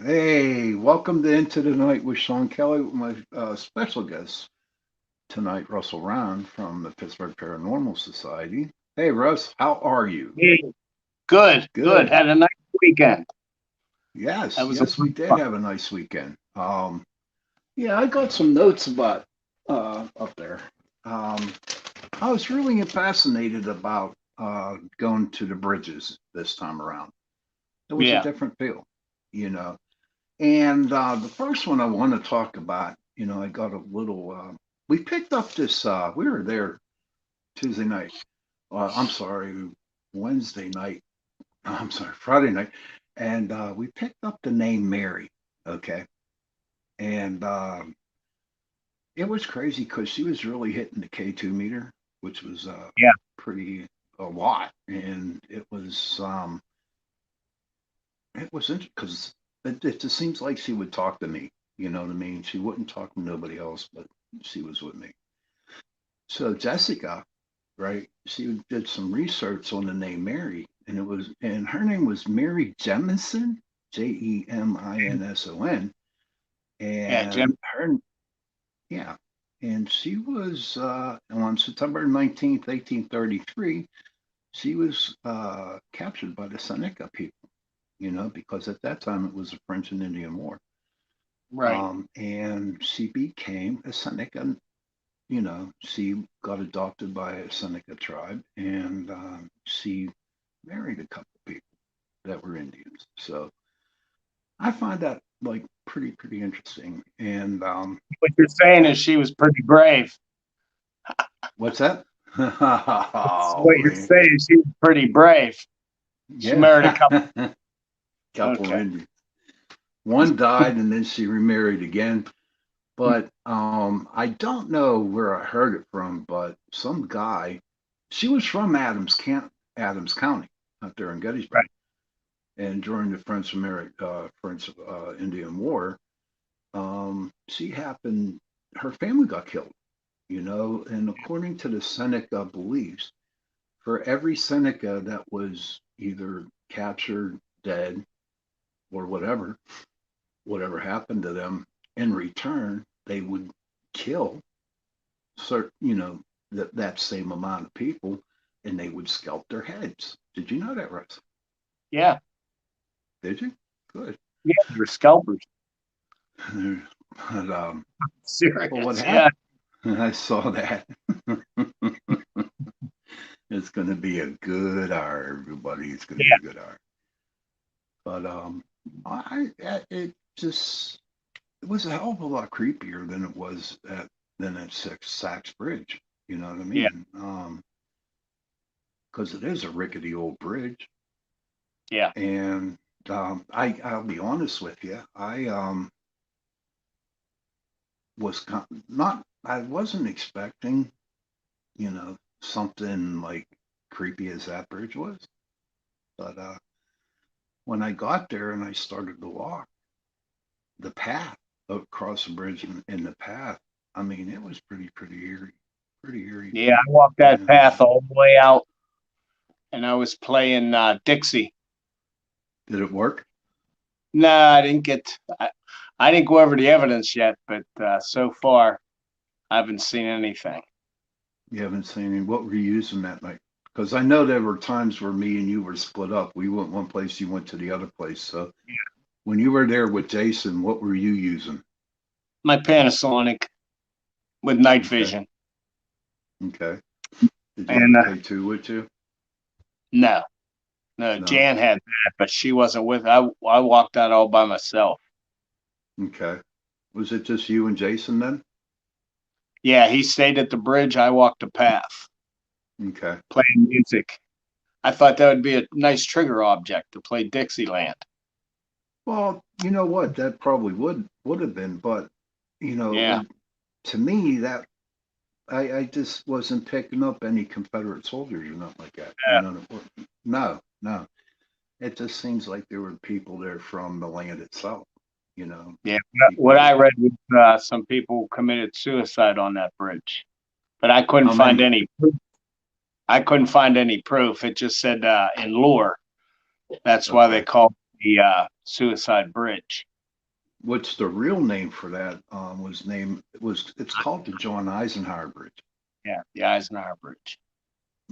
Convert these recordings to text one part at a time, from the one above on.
Hey, welcome to Into the Night with Sean Kelly with my special guest tonight, Russell Round from the Pittsburgh Paranormal Society. Hey, Russ, how are you? Hey, good, good. Good. Had a nice weekend. That Yes, was a yes, we lot of did fun. have a nice weekend. Yeah, I got some notes about up there. Um, I was really fascinated about going to the bridges this time around. It was a Yeah, different feel, you know. And the first one I want to talk about, I got a little. We picked up this. We were there Tuesday night. I'm sorry, Wednesday night. I'm sorry, Friday night, and we picked up the name Mary. Okay, and it was crazy because she was really hitting the K2 meter, which was yeah, pretty a lot, and it was interesting because it just seems like she would talk to me. You know what I mean? She wouldn't talk to nobody else, but she was with me. So Jessica, right? She did some research on the name Mary, and her name was Mary Jemison, Jeminson, yeah, and Jim. her, yeah, and she was on September 19th, 1833. She was captured by the Seneca people. Because at that time it was the French and Indian War. Right. And she became a Seneca. She got adopted by a Seneca tribe, and she married a couple people that were Indians. So I find that like pretty interesting. And What you're saying is she was pretty brave. what's that? What Oh you're man, saying is she was pretty brave. She yeah, married a couple. couple of Okay. Indians. One died, and then she remarried again. But I don't know where I heard it from, but some guy, she was from Adams County out there in Gettysburg. Right. And during the French Indian War, her family got killed, and according to the Seneca beliefs, for every Seneca that was either captured, dead, or whatever happened to them, in return, they would kill certain, that same amount of people, and they would scalp their heads. Did you know that, Russ? Yeah, Did you? Good. yeah, they're scalpers. But what Serious. happened? Yeah, I saw that. It's going to be a good hour, everybody. It's going to be yeah, a good hour. But it just it was a hell of a lot creepier than it was at Saks Bridge. You know what I yeah, mean? Because it is a rickety old bridge. yeah. And I'll be honest with you, I not I wasn't expecting, something like creepy as that bridge was. But when I got there and I started to walk the path across the bridge and the path, I mean, it was pretty eerie. Yeah, I walked that And path all the way out, and I was playing Dixie. did it work? No, I didn't get. I didn't go over the evidence yet, but so far I haven't seen anything. You haven't seen any. What were you using that night? Because I know there were times where me and you were split up. We went one place, you went to the other place. So when you were there with Jason, what were you using? My Panasonic with night Okay, vision, okay. Did you have and a K2 with you? no, no, No. Jan had that, but she wasn't with. I walked out all by myself. Okay. Was it just you and Jason then? Yeah, he stayed at the bridge. I walked the path, Okay. playing music. I thought that would be a nice trigger object to play Dixieland. Well, you know what? That probably would have been, but Yeah, to me that I just wasn't picking up any Confederate soldiers or nothing like that. No, no. It just seems like there were people there from the land itself. You know, yeah. What people. I read was some people committed suicide on that bridge, but I couldn't How find many? any. I couldn't find any proof. It just said in lore. That's why they Okay. call the Suicide Bridge. What's the real name for that? It's called the John Eisenhower Bridge. Yeah, the Eisenhower Bridge.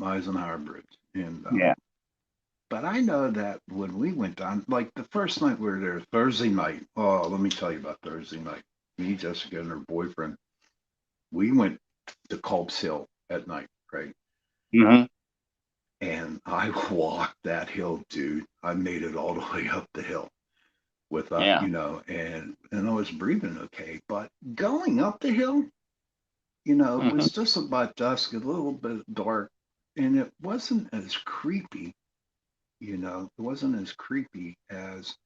Eisenhower Bridge. And Yeah. but I know that when we went down, like the first night we were there, Thursday night. Oh, let me tell you about Thursday night. Me, Jessica, and her boyfriend. We went to Culp's Hill at night, right? Hmm. And I walked that hill, dude. I made it all the way up the hill without, Yeah. and I was breathing okay. But going up the hill, it Hmm. was just about dusk, a little bit dark, and it wasn't as creepy. It wasn't as creepy as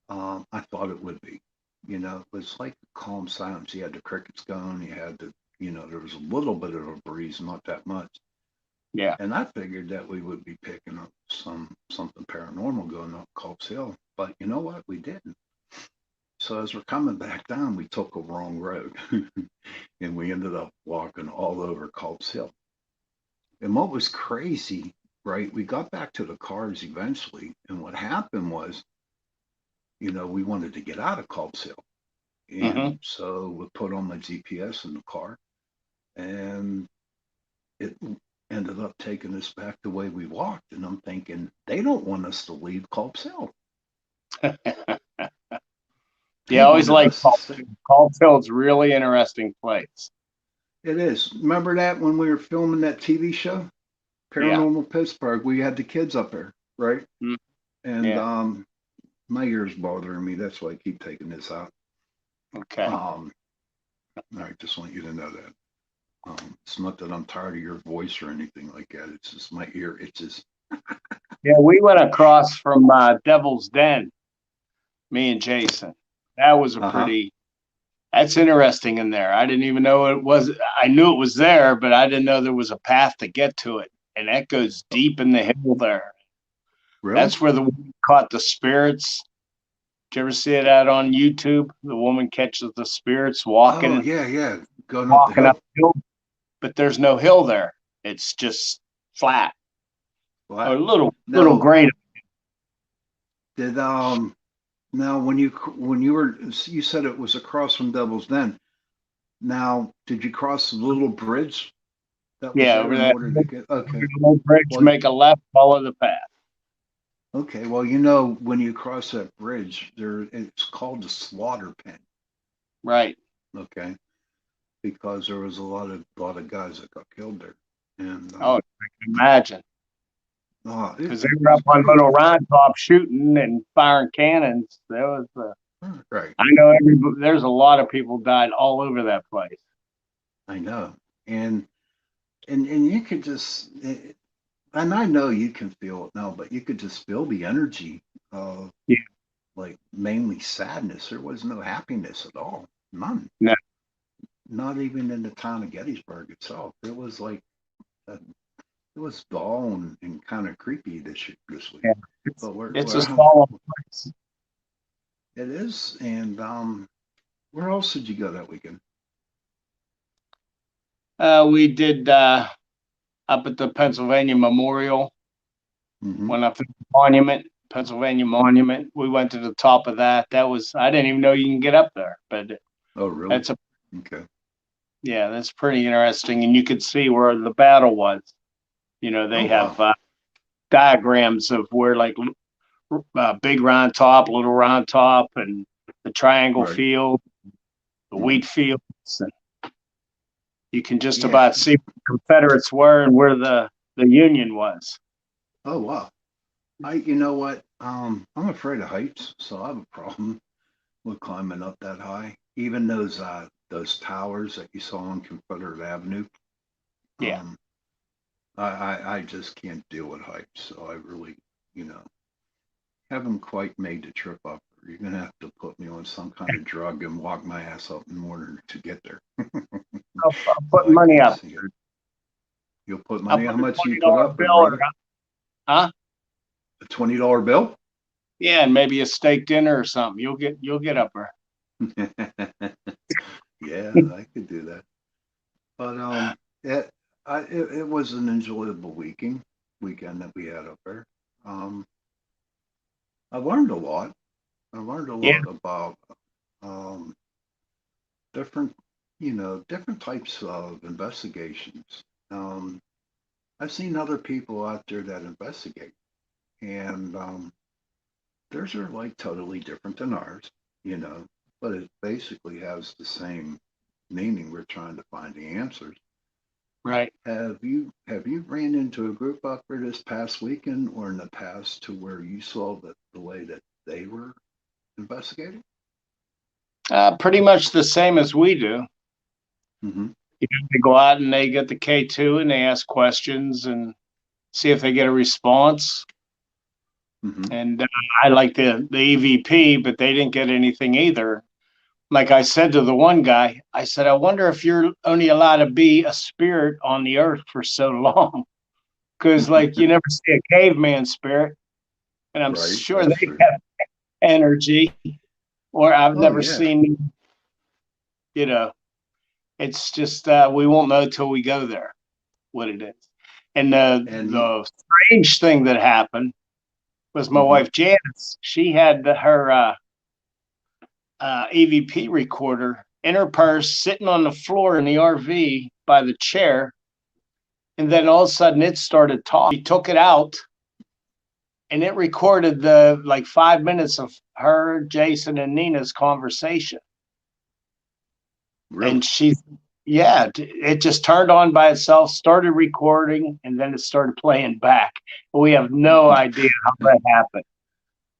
I thought it would be. It was like calm silence. You had the crickets going. You had there was a little bit of a breeze, not that much. Yeah. And I figured that we would be picking up something paranormal going up Culp's Hill. But you know what? We didn't. So as we're coming back down, we took a wrong road, and we ended up walking all over Culp's Hill. And what was crazy, right? We got back to the cars eventually, and what happened was, we wanted to get out of Culp's Hill. Hmm. And so we put on my GPS in the car, and it ended up taking us back the way we walked. And I'm thinking, they don't want us to leave Culp's Hill. Yeah, They I always wanted like us to stay. Caldwell's really interesting place. It is. Remember that when we were filming that TV show, Yeah. Paranormal Pittsburgh, we had the kids up there, right? Mm. And Yeah. my ears bothering me. That's why I keep taking this out. Okay. I just want you to know that. It's not that I'm tired of your voice or anything like that. It's just my ear itches. Yeah, we went across from Devil's Den, me and Jason. That was a Uh huh. pretty. That's interesting in there. I didn't even know it was. I knew it was there, but I didn't know there was a path to get to it. And that goes deep in the hill there. Really? That's where the woman caught the spirits. Did you ever see that on YouTube? The woman catches the spirits Oh walking, yeah, yeah. Going up the walking up hill. the hill, but there's no hill there. It's just flat, a What? little Now, grade. did now when you said it was across from Devil's Den. Now, did you cross the little bridge that was Yeah, there over in that order to get? Okay. little bridge, Well, make a left, follow the path. okay. Well, when you cross that bridge, it's called the slaughter pen. Right. Okay, because there was a lot of guys that got killed there, and Oh, I can imagine. oh, Because they it were was up on crazy. Little Round Top shooting and firing cannons. There was, Right. I know there's a lot of people died all over that place. I know, and and you could and I know you can feel it now, but you could just feel the energy of Yeah. like mainly sadness. There was no happiness at all, none. No. Not even in the town of Gettysburg itself. It was like it was dull and kind of creepy this week. Yeah. But It's a small place. it is. And where else did you go that weekend? We did up at the Pennsylvania Memorial, Hmm. went up to the monument, Pennsylvania Monument. We went to the top of that. That was, I didn't even know you can get up there, but Oh, really? that's a, Okay. yeah, that's pretty interesting. And you could see where the battle was. Oh, They wow. have diagrams of where like big round top, little round top, and the triangle Right. field, the Hmm. wheat fields, and you can just Yeah. about see where the Confederates were and where the Union was. Oh, wow. You know what? I'm afraid of heights, so I have a problem with climbing up that high. Even those towers that you saw on Confederate Avenue. Yeah. Um, I just can't deal with heights, so I really, you know, haven't quite made the trip up. You're gonna have to put me on some kind of drug and walk my ass up in order to get there, I'll so put I money can up. see it. You'll put I'll money. How put a much do you put $20 up, big bill or brother? huh? A $20 bill? Yeah, and maybe a steak dinner or something. You'll get up there. Yeah, I could do that. But it, it was an enjoyable weekend that we had up there. Um, I learned a lot. I learned a Yeah. lot about um, different, different types of investigations. Um, I've seen other people out there that investigate, and theirs are like totally different than ours, you know, but it basically has the same meaning. We're trying to find the answers. Right. Have you ran into a group out there this past weekend or in the past to where you saw that the way that they were investigating? Pretty much the same as we do. Mm-hmm. They go out and they get the K2 and they ask questions and see if they get a response. Mm-hmm. And I like the EVP, but they didn't get anything either. Like I said to the one guy, I said, I wonder if you're only allowed to be a spirit on the earth for so long. Because, like, you never see a caveman spirit, and I'm Right, sure that's they true. have energy, or I've Oh never yeah. seen, you know, it's just we won't know till we go there what it is. And And the strange thing that happened was my mm-hmm. wife Janice. She had her EVP recorder in her purse, sitting on the floor in the RV by the chair, and then all of a sudden it started talking. She took it out, and it recorded the like 5 minutes of her, Jason, and Nina's conversation. Really? And yeah, it just turned on by itself, started recording, and then it started playing back. We have no idea how that happened.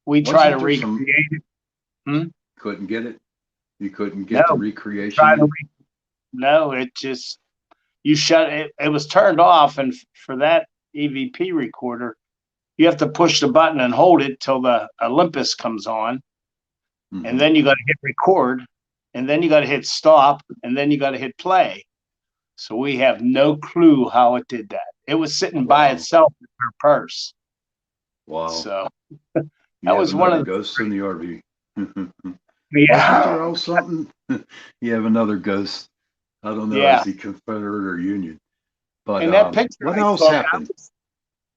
We try to Wasn't there some recreate it. Hmm? couldn't get it? You couldn't No, get the try recreation to in? no. It just you shut it. It was turned off, and for that EVP recorder, you have to push the button and hold it till the Olympus comes on, and Mm-hmm. then you got to hit record, and then you got to hit stop, and then you got to hit play. So we have no clue how it did that. It was sitting by Wow. itself in her purse. Wow. So You that have was one another of ghost in the RV. Wasn't yeah, there else something? You have another ghost. I don't know, yeah. is he Confederate or Union? But And that picture what I else took, happened?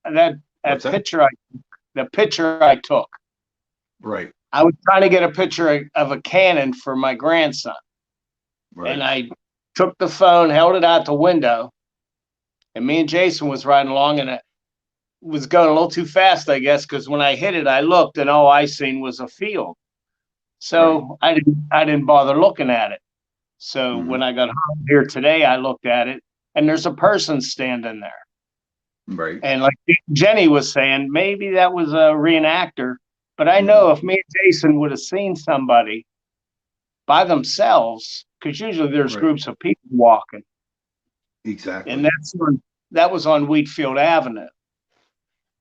that What's that that? picture I the picture I took. Right, I was trying to get a picture of a cannon for my grandson, and right, I took the phone, held it out the window, and me and Jason was riding along, and it was going a little too fast, I guess, because when I hit it, I looked, and all I seen was a field. right. So I didn't bother looking at it. So Mm-hmm. when I got home here today, I looked at it, and there's a person standing there. Right. And like Jenny was saying, maybe that was a reenactor. But I Mm-hmm. know if me and Jason would have seen somebody by themselves, because usually there's Right. groups of people walking, and Exactly. that was on Wheatfield Avenue,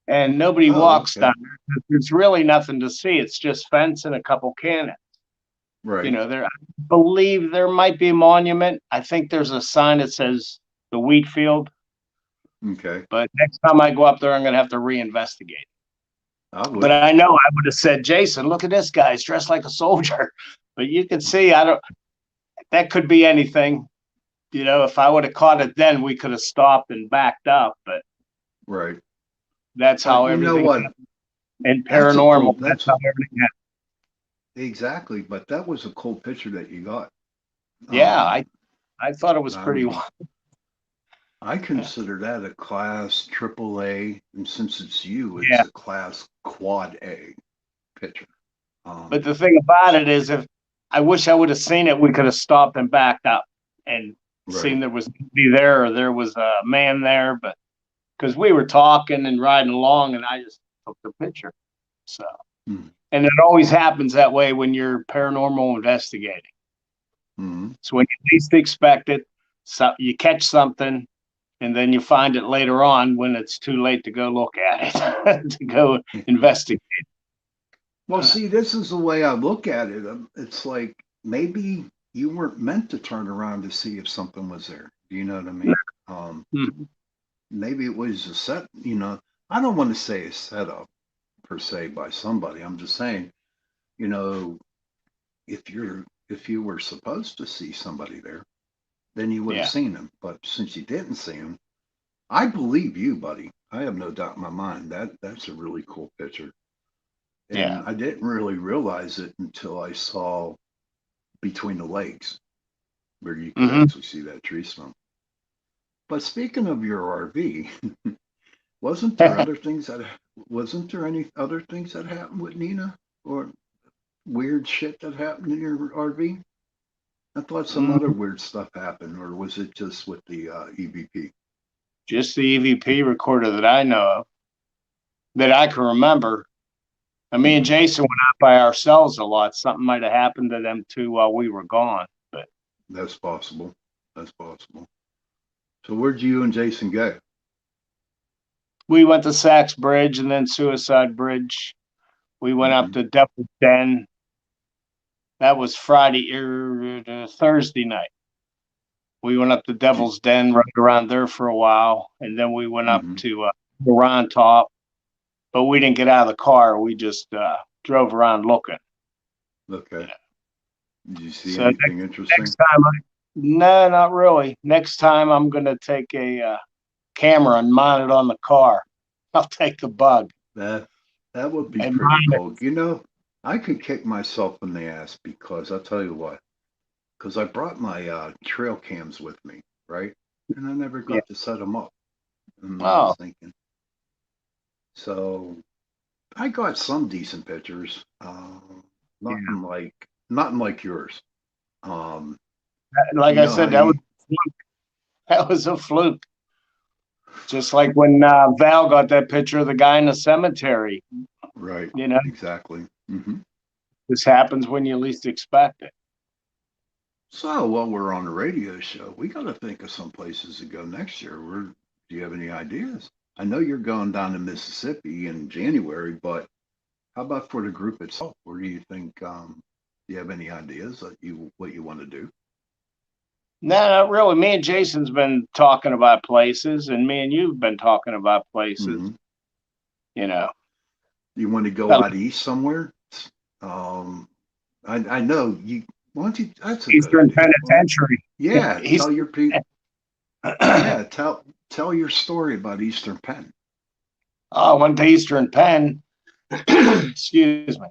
and nobody Oh, walks okay. down there. There's really nothing to see. It's just fence and a couple cannons. Right. There, I believe there might be a monument. I think there's a sign that says the Wheatfield. Okay. But next time I go up there, I'm going to have to reinvestigate. I But would. I know I would have said, Jason, look at this guy. He's dressed like a soldier. But you can see, I don't. That could be anything. If I would have caught it then, we could have stopped and backed up. But Right. that's But how you know everything what? and That's a paranormal. cool. That's That's how everything happened. exactly. But that was a cool picture that you got. Yeah, Um, I thought it was I pretty. mean, I consider that a class triple A, and since it's you, it's Yeah. a class quad A picture. But Um, the thing about it is, if I wish I would have seen it, we could have stopped and backed up and right. seen there was nobody there or there was a man there. But because we were talking and riding along, and I just took the picture. So, Mm-hmm. and it always happens that way when you're paranormal investigating. Mm-hmm. So when you least expect it, so you catch something, and then you find it later on when it's too late to go look at it, to go investigate. Well, see, this is the way I look at it. It's like maybe you weren't meant to turn around to see if something was there. Do you know what I mean? Um, Mhm. maybe it was a set. I don't want to say a setup per se by somebody. I'm just saying, you know, if you were supposed to see somebody there, then you would have Yeah. seen them. But since you didn't see them, I believe you, buddy. I have no doubt in my mind that that's a really cool picture. Yeah. And I didn't really realize it until I saw between the legs where you could Hmm. actually see that tree stump. But speaking of your RV, wasn't there other things that wasn't there any other things that happened with Nina or weird shit that happened in your RV? I thought some other weird stuff happened, or was it just with the EVP? Just the EVP recorder that I know of, that I can remember. And me and Hmm. Jason went out by ourselves a lot. Something might have happened to them too while we were gone. But That's possible. That's possible. So where'd you and Jason go? we went to Sachs Bridge and then Suicide Bridge. We went up Hmm. to Devil's Den. That was Friday Thursday night. We went up to Devil's Den, rode around there for a while, and then we went up Hmm. to Moran Top. But we didn't get out of the car. We just drove around looking. Okay. You know. Did you see So anything next interesting? time, no, not really. Next time, I'm gonna take a camera and mount it on the car. I'll take the bug That that would be and pretty mount it. cool. I could kick myself in the ass because I'll tell you what, because I brought my trail cams with me, right? And I never Yeah. got to set them up. And I was Oh, thinking, so I got some decent pictures, yeah. nothing like yours. Um, Like you I know how said, that was you that was a fluke. Just like when Val got that picture of the guy in the cemetery. right, You know, exactly. Hmm. this happens when you least expect it. So while we're on the radio show, we got to think of some places to go next year. Do you have any ideas? I know you're going down to Mississippi in January, but how about for the group itself? Where do you think? Do you have any ideas that you what you want to do? No, not really. Me and Jason's been talking about places, and me and you've been talking about places. Hmm. You know, You want to go out east somewhere? Um, I know you. Why don't you? That's a good Eastern idea. Well, Penitentiary. yeah. Tell Eastern. your people. Yeah. Tell your story about Eastern Penn. Oh, I went to Eastern Penn. Excuse me.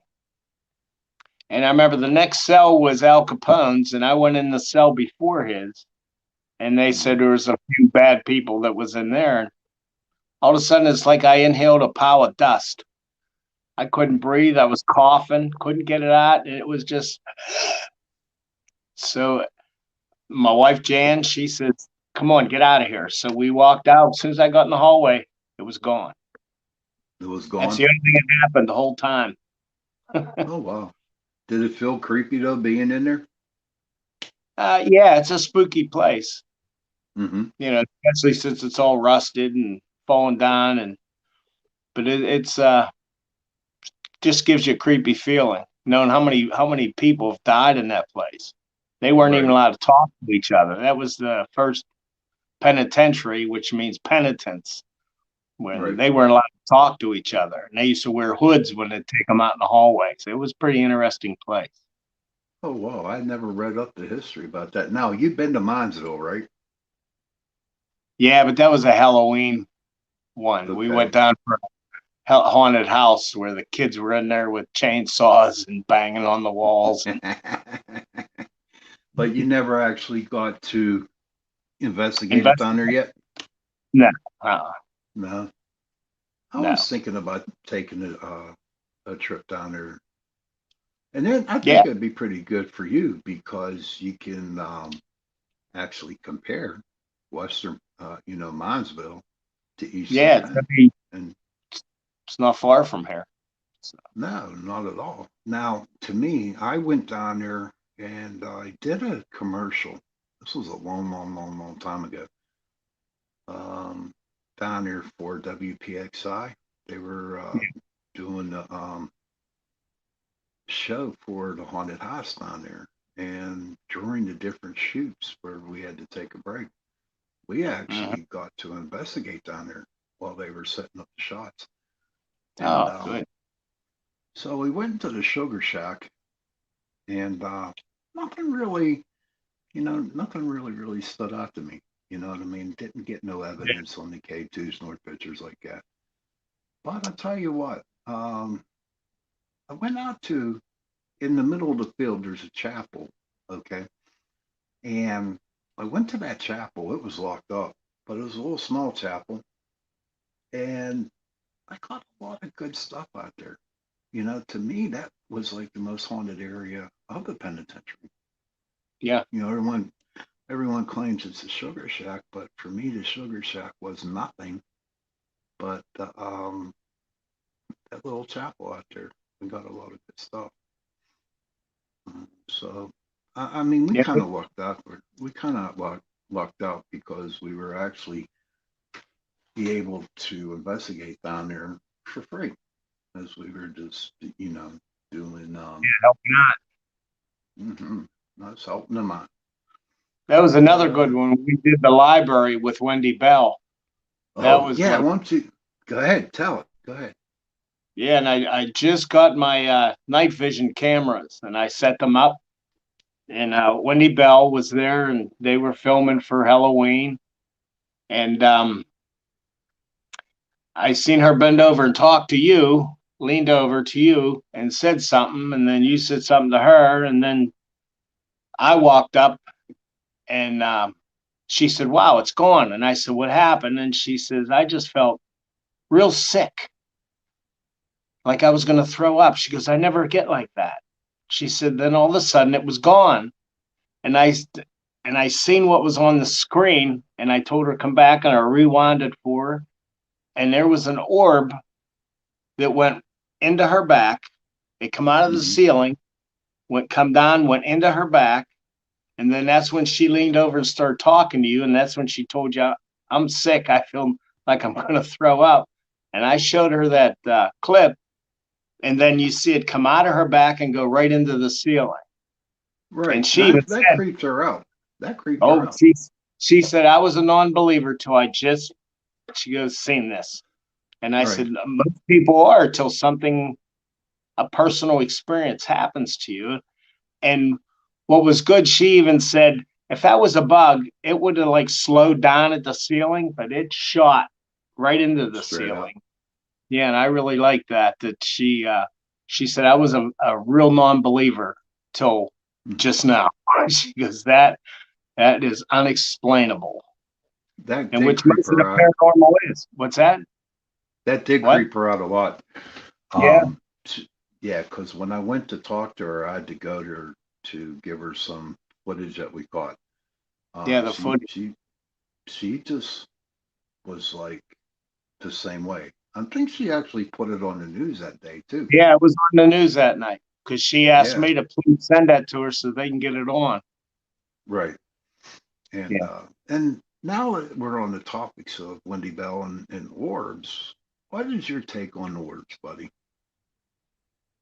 And I remember the next cell was Al Capone's, and I went in the cell before his, and they Hmm. said there was a few bad people that was in there. And all of a sudden, it's like I inhaled a pile of dust. I couldn't breathe. I was coughing, couldn't get it out, and it was just so. My wife Jan, she says, "Come on, get out of here." So we walked out. As soon as I got in the hallway, it was gone. It was That's gone. the only thing that happened the whole time. Oh wow. Did it feel creepy though being in there? Yeah, it's a spooky place. Hmm. You know, especially since it's all rusted and falling down, and but it's just gives you a creepy feeling knowing how many people have died in that place. They weren't even Right. allowed to talk to each other. That was the first penitentiary, which means penitents, when Right. they weren't allowed to talk to each other. And they used to wear hoods when they take them out in the hallways. It was a pretty interesting place. Oh wow. I never read up the history about that. Now you've been to Minesville, right? Yeah, but that was a Halloween one. We went Okay. down for a haunted house where the kids were in there with chainsaws and banging on the walls. And But you never actually got to investigate it down there investigate. yet? No, uh-uh, No. I no. was thinking about taking a trip down there. And then I Yeah, think it'd be pretty good for you because you can actually compare Western, Minesville to Eastern yeah. Penn. And It's not far from here. So, no, not at all. Now, to me, I went down there and I did a commercial. This was a long, long, long, long time ago. Um, Down there for WPXI, they were doing the show for the haunted house down there. And during the different shoots where we had to take a break, we mhm. actually got to investigate down there while they were setting up the shots. And Oh, good. so we went into the sugar shack, and nothing really, nothing really, really stood out to me. You know what I mean? Didn't get no Yeah. evidence on the K2s nor pictures like that. But I'll tell you what, I went out to in the middle of the field. There's a chapel, okay, and I went to that chapel. It was locked up, but it was a little small chapel, and I caught a lot of good stuff out there. To me, that was like the most haunted area of the penitentiary. Yeah. Everyone claims it's a sugar shack, but for me, the sugar shack was nothing but that little chapel out there. We got a lot of good stuff. So, I mean, we Yeah. kind of lucked out. We kind of lucked out because we were actually be able to investigate down there for free as we were just, doing. Helping out. Mhm, I was helping them out. That was But another good one. We did the library with Wendy Bell. That oh was yeah, when, why don't you go ahead? Tell it. Go ahead. yeah, and I just got my night vision cameras and I set them up. And Wendy Bell was there and they were filming for Halloween. And I seen her bend over and talk to you, leaned over to you and said something. And then you said something to her. And then I walked up and she said, "Wow, it's gone." And I said, "What happened?" And she says, "I just felt real sick, like I was going to throw up." She goes, "I never get like that." She said, "Then all of a sudden it was gone." And I seen what was on the screen and I told her to come back and I rewound it for her. And there was an orb that went into her back. It come out of the Hmm. ceiling, come down, went into her back. And then that's when she leaned over and started talking to you. And that's when she told you, "I'm sick. I feel like I'm going to throw up." And I showed her that clip. And then you see it come out of her back and go right into the ceiling. Right. And she even That said, creeped her out. That creeped her "Oh, out. she said I was a non-believer till I just," she goes, "seen this." And I Right. said, "Most people are till something, a personal experience happens to you." And what was good, she even said, if that was a bug, it would have like slowed down at the ceiling, but it shot right into the Straight up. ceiling. Yeah, and I really like that. That she said I was a real non-believer till Mhm. just now. She goes, that is unexplainable. That And did which creep most of the her out. paranormal is. What's that? That did What? creep her out a lot. Yeah. Um, yeah, because when I went to talk to her, I had to go to her to give her some footage that we caught. Yeah, the She foot. she just was like the same way. I think she actually put it on the news that day too. Yeah, it was on the news that night because she asked Yeah, me to please send that to her so they can get it on. right. And Yeah. now that we're on the topics of Wendy Bell and orbs, what is your take on orbs, buddy?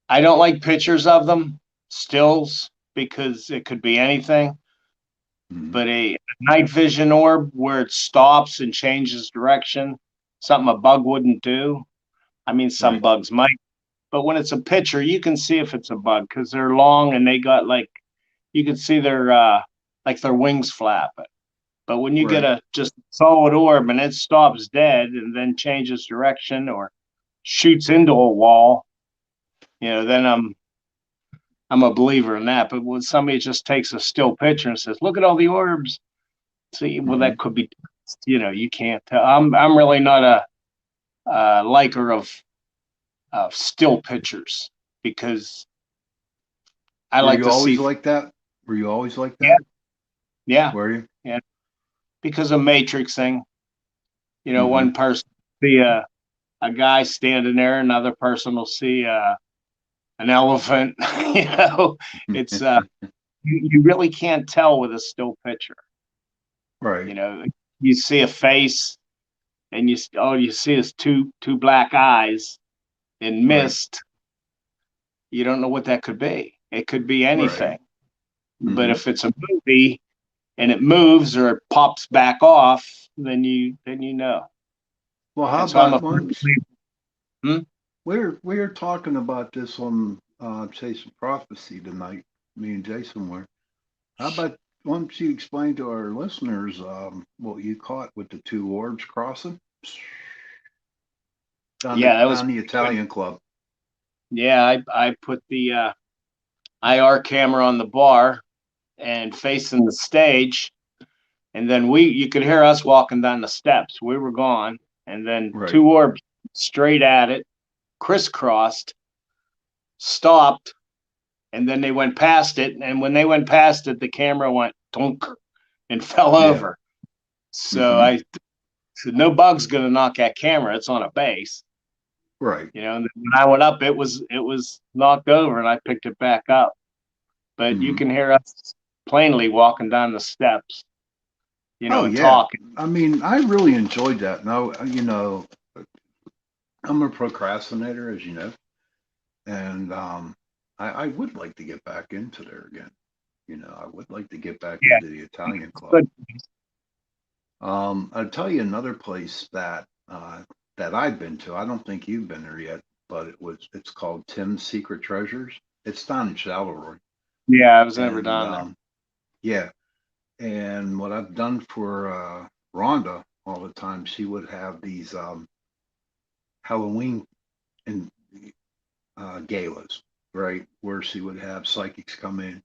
I don't like pictures of them, stills, because it could be anything. Hmm. But a night vision orb where it stops and changes direction, something a bug wouldn't do. I mean, some Right, bugs might, but when it's a picture, you can see if it's a bug because they're long and they got like, you can see their like their wings flapping. But when you get right. a just solid orb and it stops dead and then changes direction or shoots into a wall, then I'm a believer in that. But when somebody just takes a still picture and says, "Look at all the orbs," see, well, Hmm. that could be, you can't tell. I'm really not a liker of still pictures because I Were like you to always see. like that? Were you always like Yeah, that? yeah, Were you? yeah. Because of matrixing, Hmm. one person see a guy standing there, another person will see an elephant. It's you really can't tell with a still picture. Right, You know, you see a face and you see his two black eyes in right, mist. You don't know what that could be. It could be right. anything. But Hmm. if it's a movie and it moves or it pops back off, then you know. Well, how And so I'm a about once hmm? we're talking about this on Chasing Prophecy tonight. Me and Jason were. How about once you explain to our listeners what you caught with the two orbs crossing Yeah, that was down the pretty good. Italian club? Yeah, I put the IR camera on the bar and facing the stage, and then you could hear us walking down the steps. We were gone, and then Right. two orbs straight at it, crisscrossed, stopped, and then they went past it. And when they went past it, the camera went dunk and fell Yeah. over. So Hmm. I said, "No bug's gonna knock that camera. It's on a base." Right. And then when I went up, it was knocked over, and I picked it back up. But you Hmm. can hear us plainly walking down the steps, Oh and yeah. talking. I mean, I really enjoyed that. Now, I'm a procrastinator, as you know, and I would like to get back into there again. I would like to get back Yeah, into the Italian club. but I'll tell you another place that I've been to. I don't think you've been there yet, but it's called Tim's Secret Treasures. It's down in Charleroi, yeah, I was never and down there. yeah. And what I've done for Rhonda all the time, she would have these Halloween and galas, right, where she would have psychics come in.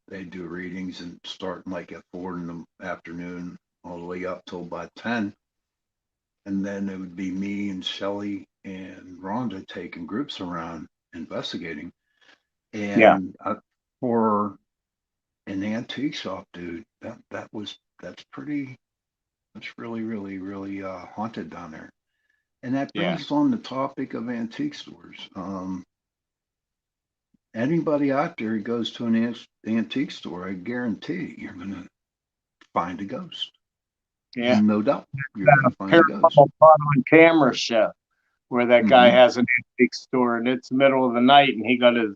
They'd do readings and starting like at 4 in the afternoon all the way up till about 10. And then it would be me and Shelly and Rhonda taking groups around investigating. Yeah, And for an antique shop, dude, that's really, really, really haunted down there. And that yeah, brings on the topic of antique stores. Anybody out there who goes to an antique store, I guarantee you're going to find a ghost. yeah. No doubt, you're going to find a ghost. Paranormal caught on camera show where that guy Hmm. has an antique store, and it's the middle of the night, and he got his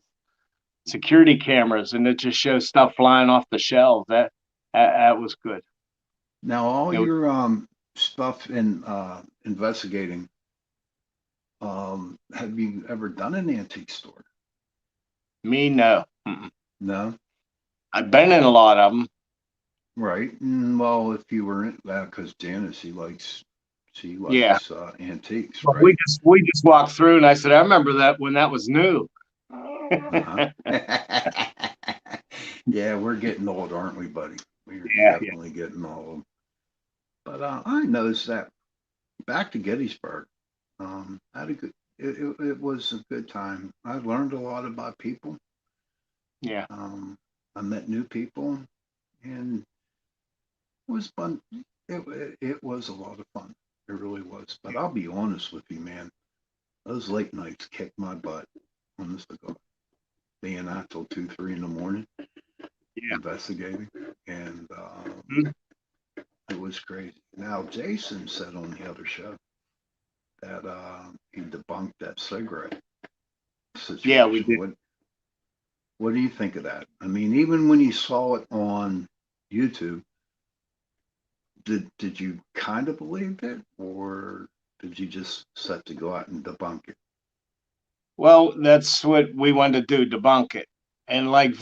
security cameras, and it just shows stuff flying off the shelves. That was good. Now, all It was your stuff in investigating, have you ever done an antique store? me, no. Mm-mm. No, I've been in a lot of them. right? Well, if you were in, because Janice, she Yeah, likes antiques, but we right? just we just walked through, and I said, I remember that when that was new. Uh huh. Yeah, we're getting old, aren't we, buddy? We're Yeah, yeah, definitely getting old. But I noticed that back to Gettysburg, had a good. It was a good time. I learned a lot about people. yeah, Um, I met new people, and it was fun. It was a lot of fun. It really was. But I'll be honest with you, man. Those late nights kicked my butt on the cigar. Being out till 2, 3 in the morning yeah. investigating, and Mhm. it was crazy. Now Jason said on the other show that he debunked that cigarette Yeah, we situation. did. What do you think of that? I mean, even when you saw it on YouTube, did you kind of believe it, or did you just set to go out and debunk it? Well, that's what we wanted to do, debunk it. And like Okay.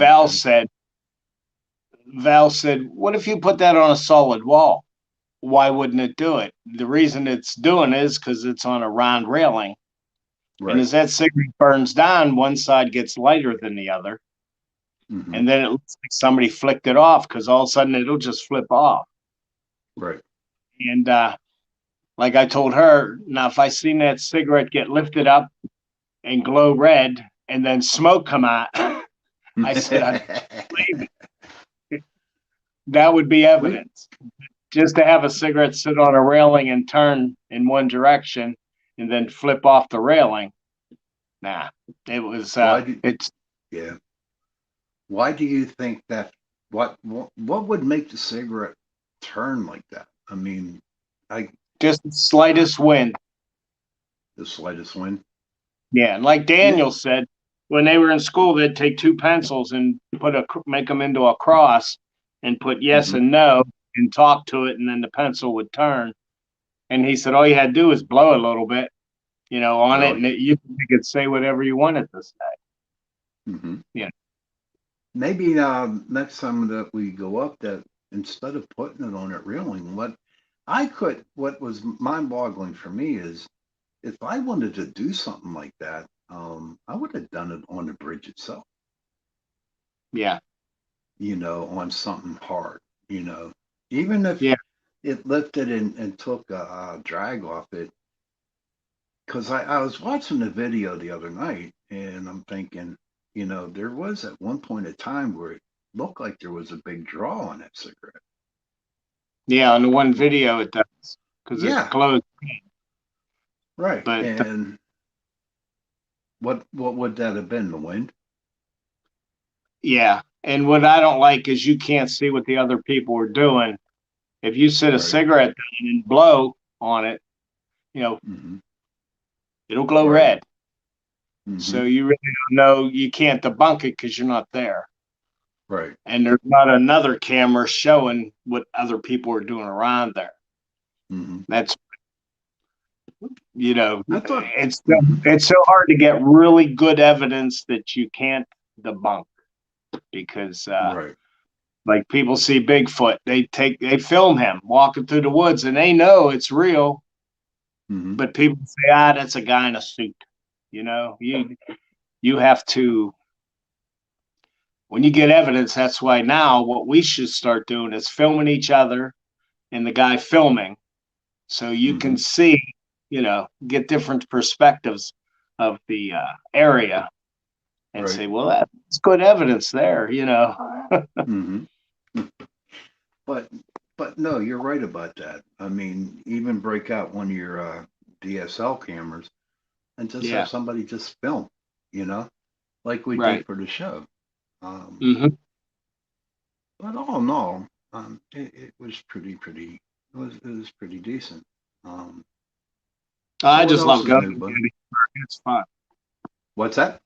Val said, what if you put that on a solid wall? Why wouldn't it do it? The reason it's doing is because it's on a round railing. And Right. as that cigarette burns down, one side gets lighter than the other. Hmm. And then it looks like somebody flicked it off because all of a sudden it'll just flip off. Right. And like I told her, now if I seen that cigarette get lifted up and glow red and then smoke come out, I said, I'd believe it. That would be we evidence. Just to have a cigarette sit on a railing and turn in one direction and then flip off the railing. Nah, it was why do it's yeah? Why do you think that? What would make the cigarette turn like that? I mean, I, just the I slightest wind. the slightest wind. Yeah, and like Yeah. Daniel said, when they were in school, they'd take two pencils and make them into a cross and put yes Hmm. and no and talk to it, and then the pencil would turn. And he said all you had to do was blow a little bit, on it, Really. and you could say whatever you wanted to say. Hmm. Yeah, Maybe next time that we go up, that instead of putting it on that railing, what was mind-boggling for me is if I wanted to do something like that. I would have done it on the bridge itself, Yeah. on something hard, even if Yeah. it lifted and took a drag off it. Because I was watching the video the other night and I'm thinking, there was at one point in time where it looked like there was a big draw on that cigarette. Yeah. On the one video, it does because it Yeah, glows. right. But And what would that have been? The wind? yeah. And what I don't like is you can't see what the other people are doing. If you sit a Right. cigarette down and blow on it, you know, Hmm. it'll glow Right. red. Hmm. So you really don't know. You can't debunk it because you're not there. Right. And there's not another camera showing what other people are doing around there. Hmm. That's I thought. it's Hmm. it's so hard to get really good evidence that you can't debunk because Right. like people see Bigfoot, they film him walking through the woods and they know it's real, Hmm. but people say, that's a guy in a suit. You have to when you get evidence. That's why now what we should start doing is filming each other and the guy filming so you Hmm. can see, get different perspectives of the area and Right. say, well, that's good evidence there. Hmm. But but no, you're right about that. I mean, even break out one of your DSL cameras and just have Yeah, somebody just film, you know, like we did right. for the show. Um, Hmm. but all in all, it was pretty. It was pretty decent. Um, so I what just else love is going new, to bud? Gettysburg. It's fun. What's that?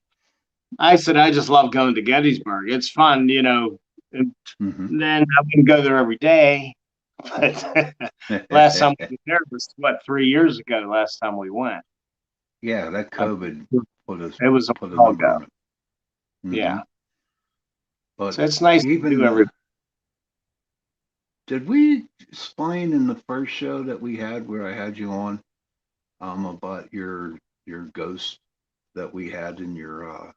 I said I just love going to Gettysburg. It's fun. And Hmm. then I wouldn't go there every day, but last time we were there was what 3 years ago. Last time we went, Yeah, that I, COVID put us it was a put a while number ago. on it. Hmm. Yeah, But so it's nice to even do every. did we explain in the first show that we had where I had you on about your ghost that we had in your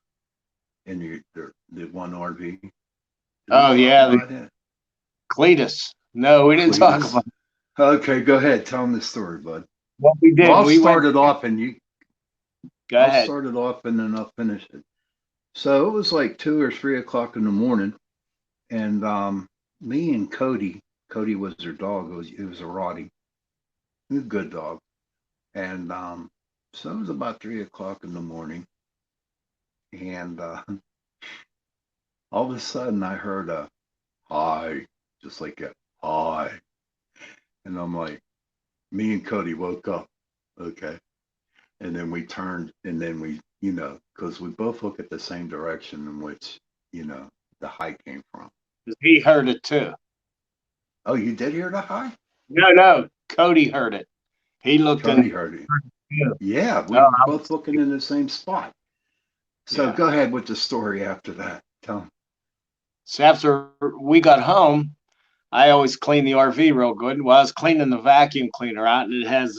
the one RV? Did we Oh talk yeah, the about that? Cletus. No, we didn't talk Cletus. about Okay, go ahead. Tell them the story, bud. what we Well, did. I'll We went. start it off and you. Go I'll ahead. start it off and then I'll finish it. So it was like 2 or 3 o'clock in the morning, and me and Cody. Cody was her dog. It was a Rottie. He was a good dog, and so it was about 3 o'clock in the morning, and all of a sudden I heard a hi, just like a hi, and I'm like, me and Cody woke up, okay, and then we turned, and then because we both look at the same direction in which you know the hi came from. He heard it too. Oh, you did hear the hi? No, no, Cody heard it. He looked Cody in. heard it. Yeah, we Oh, were both looking in the same spot. So yeah. go ahead with the story after that. Tell 'em. So after we got home, I always clean the RV real good. Well, I was cleaning the vacuum cleaner out, and it has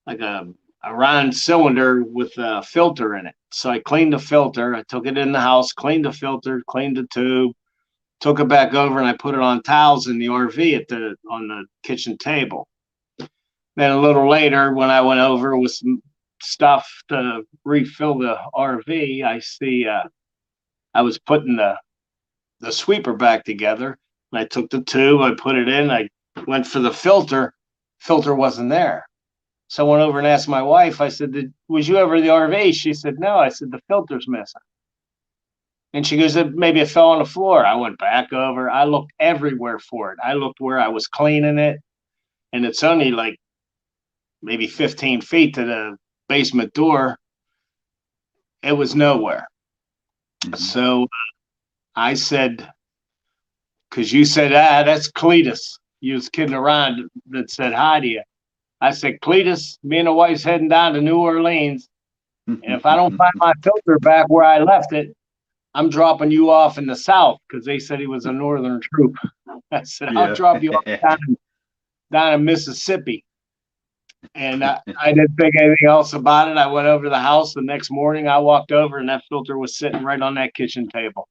like a round cylinder with a filter in it. So I cleaned the filter. I took it in the house, cleaned the filter, cleaned the tube, took it back over, and I put it on towels in the RV on the kitchen table. Then a little later, when I went over with some stuff to refill the RV, I see I was putting the sweeper back together. And I took the tube, I put it in, I went for the filter. Filter wasn't there. So I went over and asked my wife, I said, was you ever in the RV? She said, no. I said, the filter's missing. And she goes, maybe it fell on the floor. I went back over. I looked everywhere for it. I looked where I was cleaning it. And it's only like maybe 15 feet to the basement door. It was nowhere. Mm-hmm. So I said, because you said, that's Cletus. You was kidding around that said hi to you. I said, Cletus, me and the wife's heading down to New Orleans. And if I don't find my filter back where I left it, I'm dropping you off in the South because they said he was a Northern troop. I said, I'll Yeah. drop you off down in Mississippi. And I didn't think anything else about it. I went over to the house the next morning. I walked over and that filter was sitting right on that kitchen table.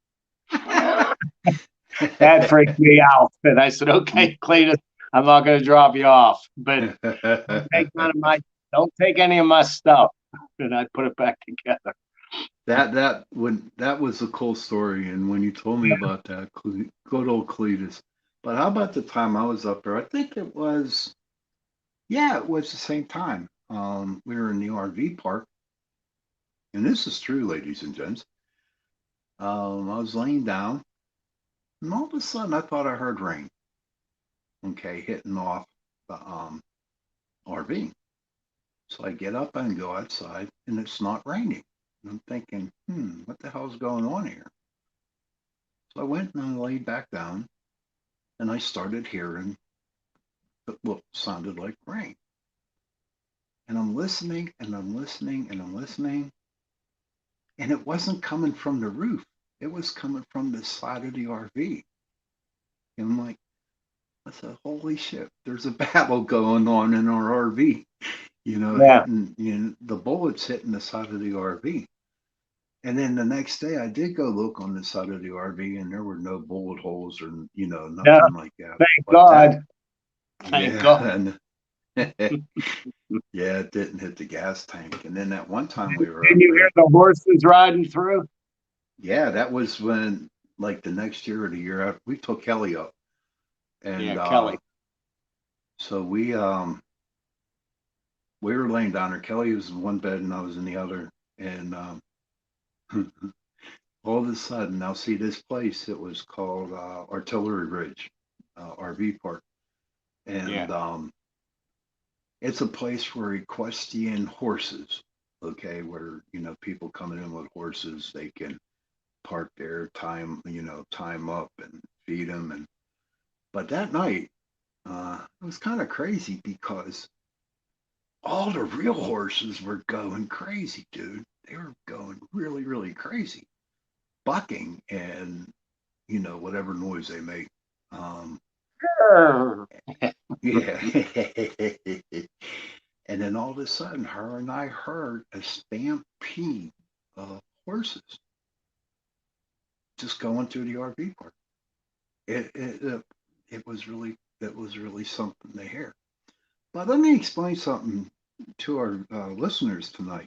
That freaked me out. And I said, okay, Cletus, I'm not going to drop you off, but don't take none of my, don't take any of my stuff. And I put it back together. That was a cool story, and when you told me about that, good old Cletus. But how about the time I was up there? I think it was, yeah, it was the same time. We were in the RV park, and this is true, ladies and gents. I was laying down, and all of a sudden, I thought I heard rain. Okay, hitting off the RV. So I get up and go outside, and it's not raining. And I'm thinking, what the hell's going on here? So I went and I laid back down, and I started hearing what sounded like rain. And I'm listening, and I'm listening, and I'm listening, and it wasn't coming from the roof. It was coming from the side of the RV. And I'm like, I said, holy shit, there's a battle going on in our RV, Yeah. hitting, the bullets hitting the side of the RV. And then the next day, I did go look on the side of the RV, and there were no bullet holes or No, nothing like that. thank But that, God. Thank yeah, God. and yeah, it didn't hit the gas tank. And then that one time we were Didn't up you hear there, the horses riding through? yeah, that was when like the next year or the year after we took Kelly up, and Yeah, Kelly. so we were laying down there. Kelly was in one bed and I was in the other, and all of a sudden, now see this place. It was called Artillery Ridge RV Park, Yeah. and it's a place for equestrian horses. Okay, where people coming in with horses, they can park there, time up and feed them. And but that night, it was kind of crazy because all the real horses were going crazy, dude. They were going really, really crazy, bucking and whatever noise they make. Um, yeah. And then all of a sudden, her and I heard a stampede of horses just going through the RV park. It it it, it was really something to hear. But let me explain something to our listeners tonight.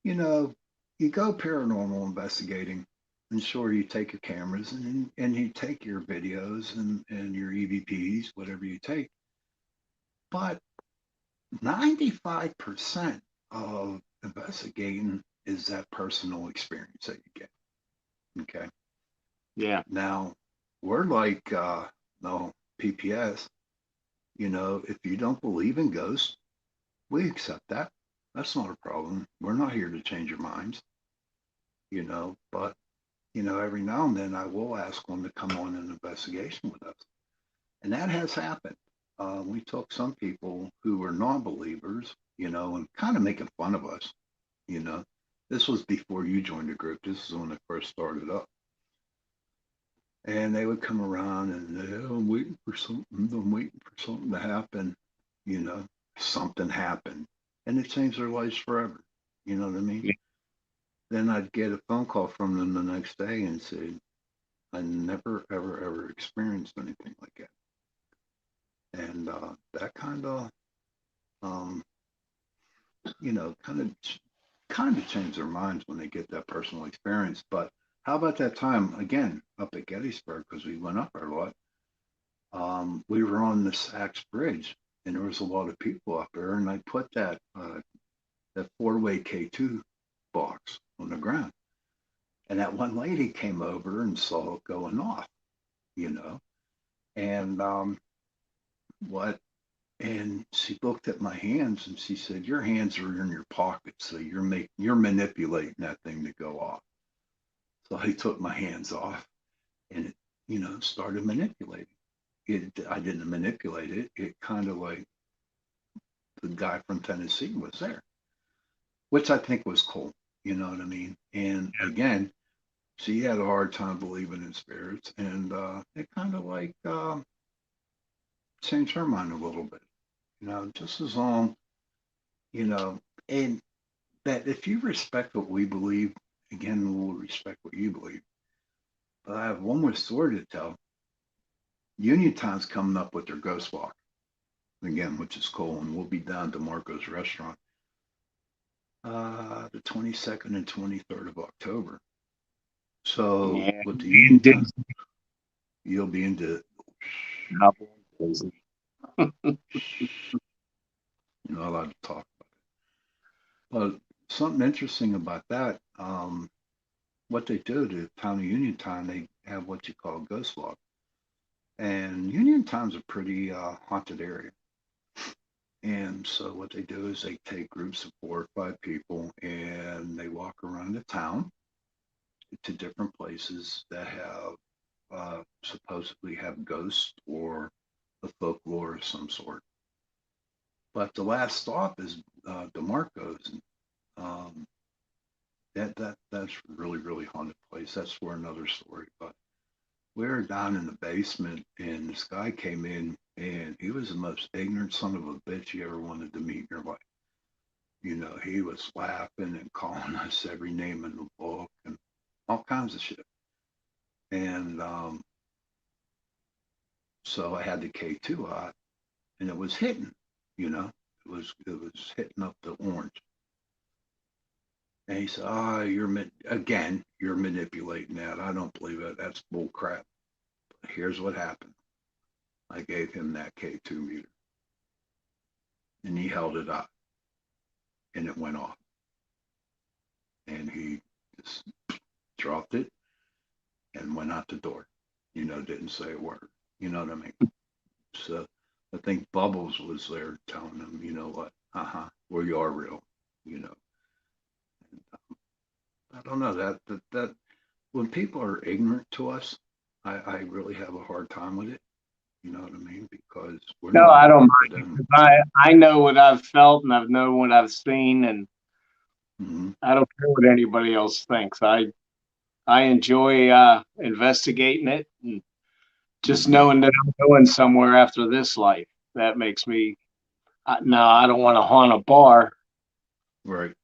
You know, you go paranormal investigating, and sure, you take your cameras and you take your videos and your EVPs, whatever you take. But 95% of investigating is that personal experience that you get. Okay. Yeah. Now, we're like, no, PPS, if you don't believe in ghosts, we accept that. That's not a problem. We're not here to change your minds, but, every now and then I will ask them to come on an investigation with us. And that has happened. We took some people who were non believers, and kind of making fun of us, you know. This was before you joined the group. This is when it first started up. And they would come around and I'm waiting for something. I'm waiting for something to happen. You know, something happened, and it changed their lives forever. You know what I mean? Yeah. Then I'd get a phone call from them the next day and say, I never, ever, ever experienced anything like that. And that um, kind of change their minds when they get that personal experience. But how about that time again up at Gettysburg? Because we went up there a lot. We were on the Saks Bridge, and there was a lot of people up there, and I put that four-way K2 box on the ground, and that one lady came over and saw it going off, you know, and what? And she looked at my hands and she said, "Your hands are in your pockets, so you're manipulating that thing to go off." So I took my hands off, and it, started manipulating. I didn't manipulate it. It kind of like the guy from Tennessee was there, which I think was cool. You know what I mean? And again, she had a hard time believing in spirits, and it kind of like changed her mind a little bit. just as long, you know, and that if you respect what we believe, again, we'll respect what you believe. But I have one more story to tell. Uniontown's coming up with their ghost walk again, which is cool, and we'll be down to Marco's restaurant the 22nd and 23rd of October. So Yeah, with the indeed. Uniontown, you'll be into, you're not allowed to talk. But something interesting about that, what they do to town of Uniontown, they have what you call ghost walk. And Uniontown's a pretty haunted area. And so what they do is they take groups of 4 or 5 people and they walk around the town to different places that have supposedly have ghosts or a folklore of some sort. But the last stop is DeMarco's. Um, that's really haunted place. That's for another story. But we were down in the basement, and this guy came in, and he was the most ignorant son of a bitch you ever wanted to meet in your life. He was laughing and calling us every name in the book and all kinds of shit. And so I had the K2 out, and it was hitting. It was hitting up the orange. And he said, "Ah, you're manipulating that. I don't believe it. That's bull crap." Here's what happened. I gave him that K2 meter, and he held it up, and it went off, and he just dropped it and went out the door. Didn't say a word. You know what I mean? So I think Bubbles was there telling him, you know what? We are real. You know, I don't know that when people are ignorant to us, I really have a hard time with it. You know what I mean? Because we're No, no I don't different to mind them. because I know what I've felt and I've known what I've seen, and Hmm. I don't care what anybody else thinks. I enjoy investigating it and just Hmm. knowing that I'm going somewhere after this life. That makes me. No, I don't want to haunt a bar. Right.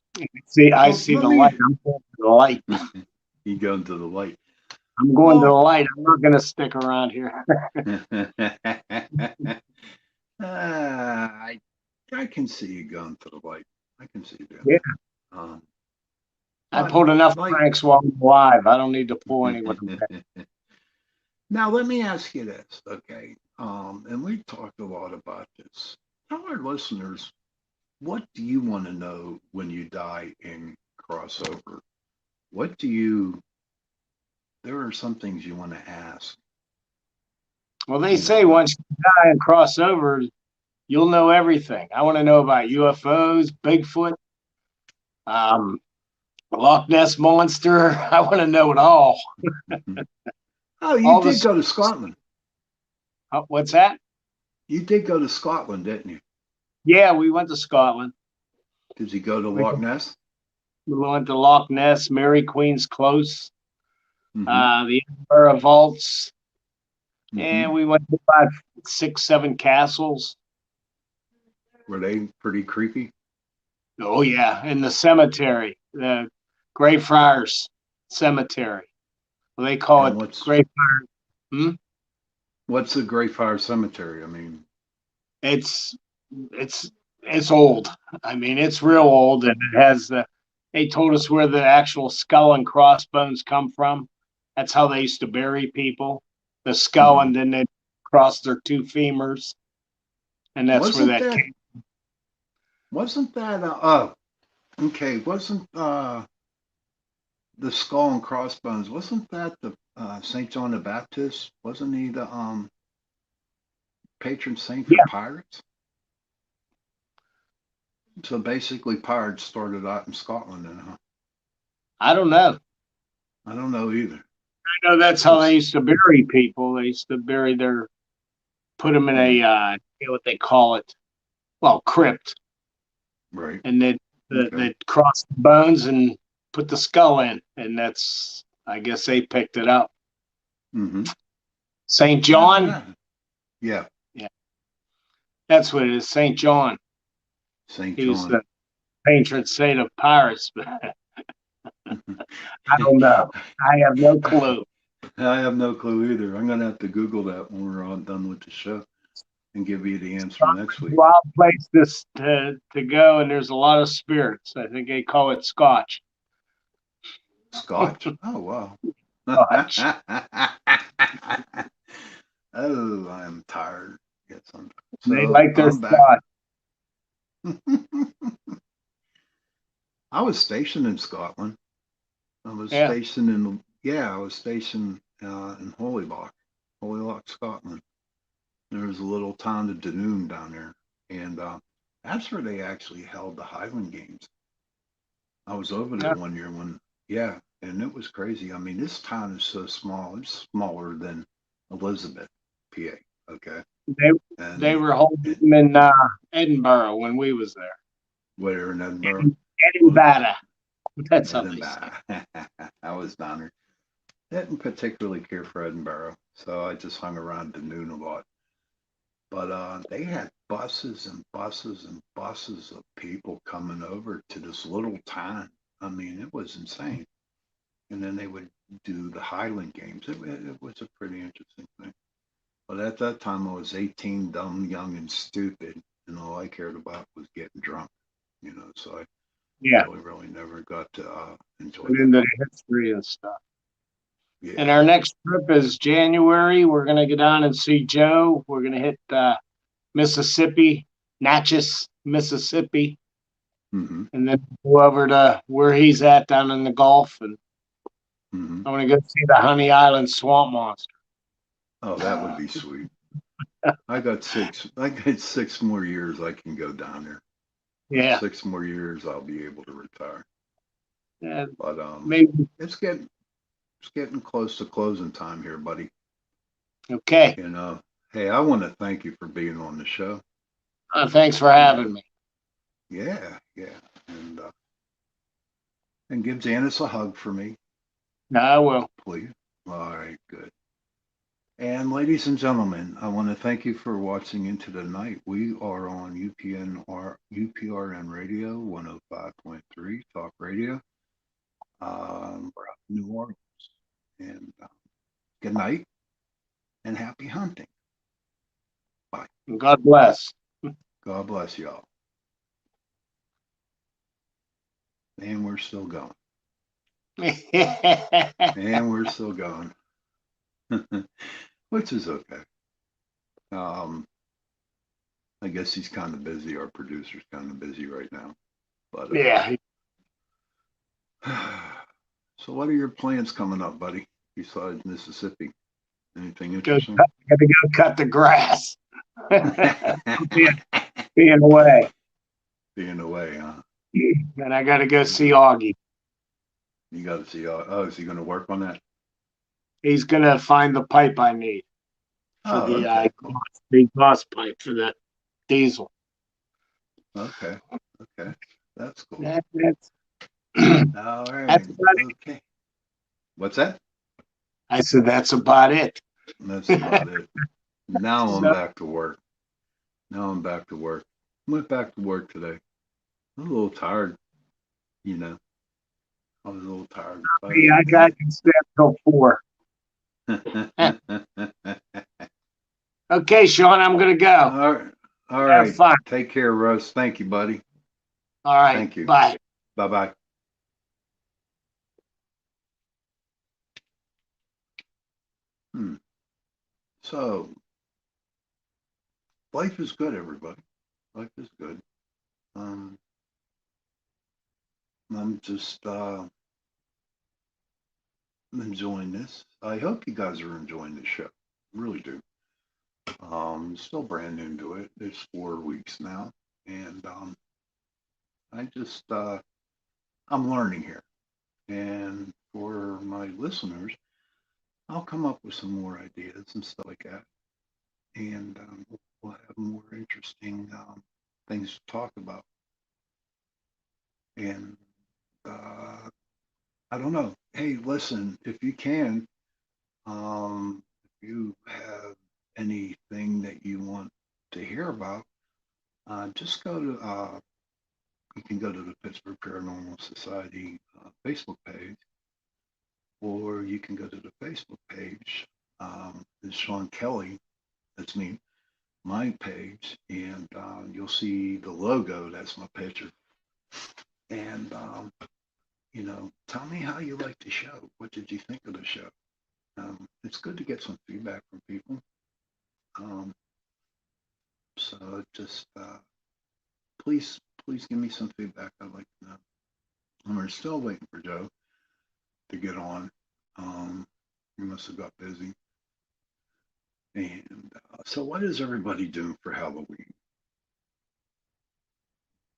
See, I Well, see let the light. me. I'm going to the light. You go into the light. I'm going to the Well, light. I'm not going to stick around here. I can see you going to the light. I can see you doing Yeah, that. Um, I but pulled enough like, pranks while I'm alive. I don't need to pull any when I'm dead. now let me ask you this, okay? And we talked a lot about this. Tell our listeners, what do you want to know when you die in crossover? What do you? There are some things you want to ask. Well, they You know say what? once you die and cross over, you'll know everything. I want to know about UFOs, Bigfoot, um, Loch Ness monster. I want to know it all. Mhm. Oh, you All did this. go to Scotland. What's that? You did go to Scotland, didn't you? Yeah, we went to Scotland. Did you go to We Loch Ness? went to Loch Ness, Mary Queen's Close, Mm-hmm. the Edinburgh Vaults, Mm-hmm. and we went to about 6, 7 castles. Were they pretty creepy? Oh yeah, in the cemetery, the Greyfriars Cemetery. Well, they call And it what's Greyfriars. Hmm? what's the Greyfriars Cemetery? I mean, It's it's it's old. I mean, it's real old, and it has the. They told us where the actual skull and crossbones come from. That's how they used to bury people. The skull, mhm. and then they cross their 2 femurs, and that's where wasn't that that came. wasn't that oh, okay, wasn't the skull and crossbones, wasn't that the Saint John the Baptist? Wasn't he the patron saint for Yeah, pirates? So basically pirates started out in Scotland, and I don't know. I don't know either. I know that's how they But used to bury people. They used to bury their, put them in a, mm, what they call it, well, crypt, right. and then Okay. they cross the bones and put the skull in, and that's, I guess they picked it up. Mm-hmm. St. Yeah, John, yeah. Yeah. yeah, That's what it is, St. John. St. He was John. the patron saint of pirates, but I don't know. I have no clue. I have no clue either. I'm gonna have to Google that when we're all done with the show and give you the answer next week. Wild place this to go, and there's a lot of spirits. I think they call it Scotch. Scotch? Oh wow. Scotch. Oh, I'm tired. Yes, They so like their I'm back. Scotch. I was stationed in Scotland. I was Yeah, stationed in yeah, I was stationed in Holyloch, Scotland. There was a little town of Dunoon down there, and that's where they actually held the Highland Games. I was over there yeah. one year when, yeah, and it was crazy. I mean, this town is so small; it's smaller than Elizabeth, PA. Okay, They and they were holding and them in Edinburgh when we was there. where in Edinburgh? Well, Edinburgh. That's how they say. Edinburgh. I was down there. Didn't particularly care for Edinburgh, so I just hung around Dunoon a lot. But they had buses and buses and buses of people coming over to this little town. I mean, it was insane. And then they would do the Highland Games. It was a pretty interesting thing. But at that time, I was 18, dumb, young, and stupid, and all I cared about was getting drunk. So I Yeah, really never got to enjoy and that into much. the history and stuff. And Yeah. our next trip is January. We're gonna go down and see Joe. We're gonna hit Mississippi, Natchez, Mississippi, Mm-hmm. and then go over to where he's at down in the Gulf. And Mm-hmm. I want to go see the Honey Island swamp monster. Oh, that would be sweet. I got 6 more years I can go down there. Yeah, 6 more years I'll be able to retire. and But maybe. it's getting close to closing time here, buddy. Okay. You know, hey, I want to thank you for being on the show. Thanks for You know, having me. yeah, yeah, and give Janice a hug for me, I will. please. All right, good. And ladies and gentlemen, I want to thank you for watching into the night. We are on UPRN Radio 105.3 Talk Radio. We're out in New Orleans. And good night and happy hunting. Bye. God bless. God bless y'all. And we're still going. And we're still going. Which is okay. Um, I guess he's kind of busy. Our producer's kind of busy right now. But Yeah. so what are your plans coming up, buddy? Besides Mississippi, anything Gotta interesting? go cut the grass. being away. Being away, huh? And I got to go see Augie. You got to see. Oh, is he going to work on that? He's going to find the pipe I need for Oh, the okay, cool. exhaust pipe for the diesel. Okay, okay, that's cool. That's All that's right, about it. okay. What's that? I said that's about it. That's about it. Now I'm So, back to work. Now I'm back to work. Went back to work today. I'm a little tired, you know. I was a little tired, but I got to stay till 4. yeah. Okay, Shawn, I'm going to go. All right. All Have right. fun. Take care, Russ. Thank you, buddy. All right. Thank you. Bye. Bye bye. Hmm. So life is good, everybody. Life is good. Um, I'm just enjoying this. I hope you guys are enjoying the show. Really do. Still brand new to it. It's 4 weeks now, and I just I'm learning here. And for my listeners, I'll come up with some more ideas and stuff like that, and we'll have more interesting things to talk about. And uh, I don't know. Hey, listen, if you can, if you have anything that you want to hear about, just go to, you can go to the Pittsburgh Paranormal Society Facebook page, or you can go to the Facebook page. It's Shawn Kelly. That's me, my page, and you'll see the logo. That's my picture. And, tell me how you like the show. What did you think of the show? It's good to get some feedback from people. Um, so just please, please give me some feedback. I'd like to know. And we're still waiting for Joe to get on. He must have got busy. And so, what is everybody doing for Halloween?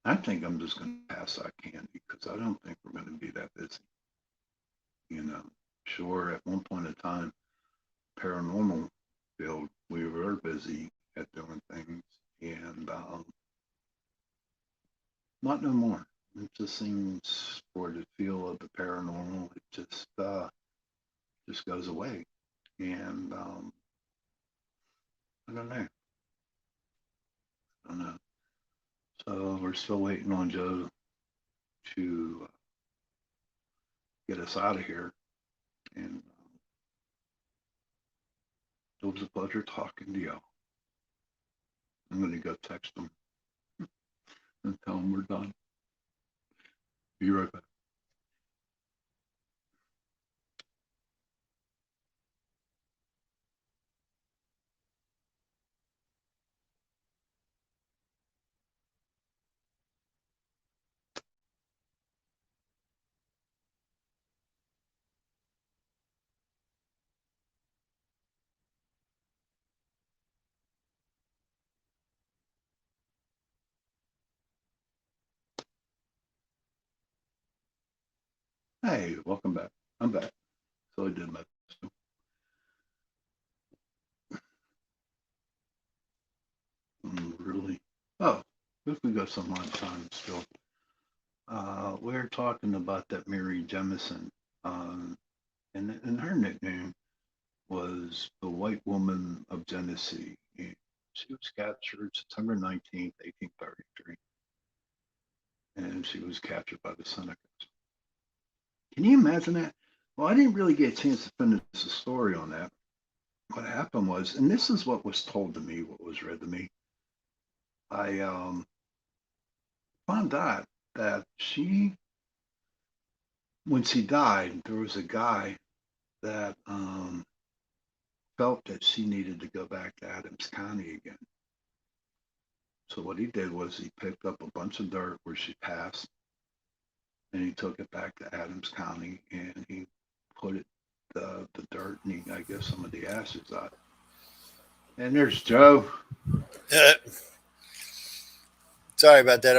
I think I'm just going to pass out candy because I don't think we're going to be that busy. You know, sure, at one point in time, paranormal field, we were busy at doing things, and not no more. It just seems for the feel of the paranormal, it just goes away, and I don't know, I don't know. So we're still waiting on Joe to get us out of here, and it was a pleasure talking to y'all. I'm going to go text them and tell them we're done. Be right back. Hey, welcome back. I'm back. So I did my best. Really? Oh, if we got some on time still. We're talking about that Mary Jemison, um, and her nickname was the White Woman of Genesee. And she was captured September 19th, 1833, and she was captured by the Senecas. Can you imagine that? Well, I didn't really get a chance to finish the story on that. What happened was, and this is what was told to me, what was read to me. I found out that when she died, there was a guy that felt that she needed to go back to Adams County again. So what he did was he picked up a bunch of dirt where she passed, and he took it back to Adams County, and he put the dirt, and I guess some of the ashes out. And there's Joe. Sorry about that.